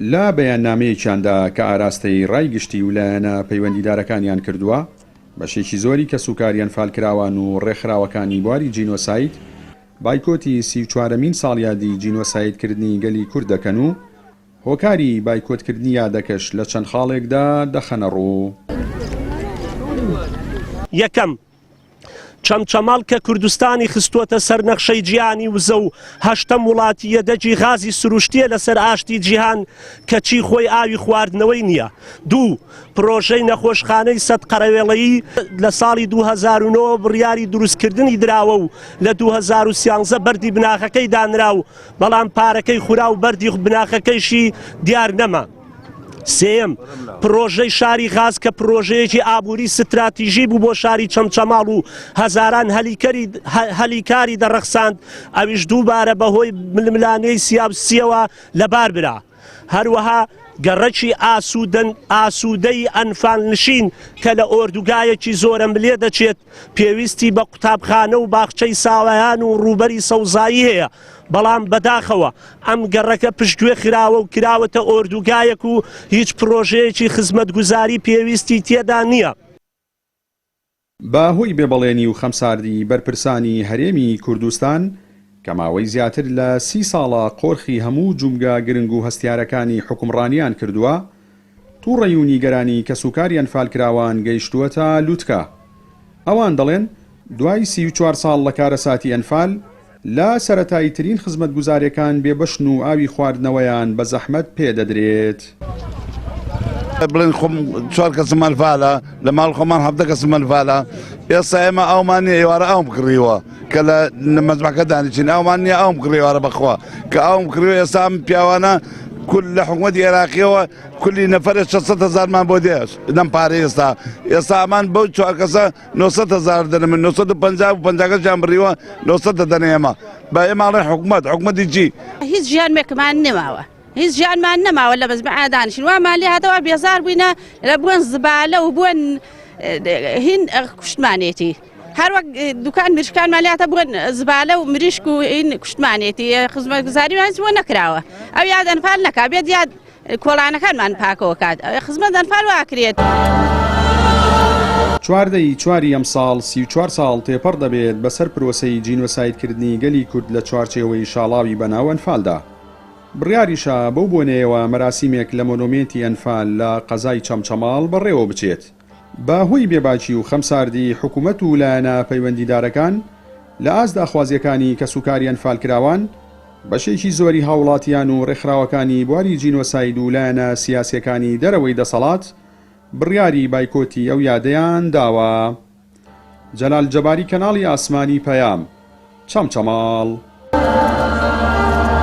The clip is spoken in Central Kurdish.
لا بەیاننامەیەکیاندا کە ئاراستەی ڕایگشتی و لایەنە پەیوەندیدارەکانیان کردووە بەشێکی زۆری کەسوکاریان فالکراوان و ڕێکخراوەکانی بواری جینۆساید بایکۆتی 34مین ساڵیادی جینۆسایدکردنی گەلی کورد دەکەن و هۆکاری بایکۆتکردنی یادەکەش لە چەند خاڵێکدا دەخەنە ڕوو. یەکەم چەمچەماڵ کە کوردستانی خستووەتە سەر نەخشەی جیهانی وزە و هەشتەم وڵاتی یەدەجی غازی سروشتیە لەسەر ئاشتی جیهان کەچی خۆی ئاوی خواردنەوەی نییە. دوو پرۆژەی نەخۆشخانەی سەد قەرەوێڵەیی لە ساڵی 2009 بڕیاری دروستکردنی دراوە و لە 2013 بەردی بناخەکەی دانرا و بەڵام پارەکەی خورا و بەردی بناخەکەیشی دیار نەما. سێم پرۆژەی شاری غاز کە پرۆژەیەکی ئابووری ستراتیژی بوو بۆ شاری چەمچەماڵ و هەزاران هەلیکاری دەڕەخساند ئەویش دووبارە بەهۆی ململانەی سیاوسیەوە لەبار برا. هەروەها گەڕەکی ئاسوودەی ئەنفال نشین کە لە ئۆردوگایەکی زۆرم لێ دەچێت پێویستی بە قوتابخانە و باخچەی ساوایان و ڕووبەری سەوزایی هەیە، بەڵام بەداخەوە ئەم گەڕەکە پشتگوێ خراوە و کراوەتە ئۆردوگایەک و هیچ پرۆژەیەکی خزمەتگوزاری پێویستی تێدا نییە. بەهۆی بێبەڵێنی و خەمساردی بەرپرسانی هەرێمی کوردستان کە ماوەی زیاتر لە 30 ساڵە قۆرخی هەموو جومگا گرنگ و هەستیارەکانی حکومڕانیان کردووە، تووڕەی و نیگەرانی کەسوکاریان فالکراوان گەیشتووەتە لووتکە. ئەوان دەڵێن دوای 34 ساڵ لە کارەساتی ئەنفال لا سەرەتایی ترین خزمەتگوزاریەکان بێبەشن و ئاوی خواردنەوەیان بە زەحمەت پێدەدرێت. بڵێن خۆم 4 کەسم ئەنفالە لە ماڵ خۆمان 7 کەسم ئەنفالە، ئێستا ئێمە ئەومان نیە ئێوارە ئەوم کڕیوە کە لە مەزبەکە دانیچین، ئەومان نییە ئەوم کڕیوارە بەخوا کە ئەوم کڕیوە. ئێستا ئەم پیاوانە کول لە حکوومەتی عێراقیەوە کولی نەفرە 600,000مان بۆ دێش لەم پارەی ئێستا ئەمان بەو 4 کەسە 900,000 دەنمن، 950 بڕیوە 900 دەدەن ئێمە بە ئێماڵێ حکوومەتی چی؟ هیچ ژیانێکمان نەماوە، هیچ ژیانمان نەماوە لە مەزبەعە دانیشتین. وامان لێ هاتەوە بێزار بووینە لە بوون زبالە و بوون هین کوشتمانێتی، هەروەک دوکان مریشکانمان لێ هاتە بوون زبالە و مریشک و هین کوشتمانێتی خزمەتگوزاریمان بۆ نەکراوە. ئەو یاد ئەنفال نەکا بێت یاد کۆڵانەکانمان پاکەوە کات خزمەت ئەنفال واکرێت. 4 چواری ئەم ساڵ 34 ساڵ تێپەڕ دەبێت بەسەر پرۆسەی جینۆسایدکردنی گەلی کورد لە چوارچێوەی شاڵاوی بەناو ئەنفالدا. بڕیاریشە بەو بۆنەیەوە مەراسیمێک لە مۆنومێنتی ئەنفال لە قەزای چەمچەماڵ بەڕێوە بچێت. بەهۆی بێباچی و خەمساردی حکوومەت و لایەنە پەیوەندیدارەکان لە ئازدا خوازیەکانی کەسوکاری ئەنفال کراوان بەشێکی زۆری هاوڵاتیان و ڕێکخراوەکانی بواری جینۆساید و لایەنە سیاسیەکانی دەرەوەی دەسەڵات بڕیاری بایکۆتی ئەو یادەیان داوە. جەلال جەباری، کەناڵی ئاسمانی پەیام، چەمچەماڵ.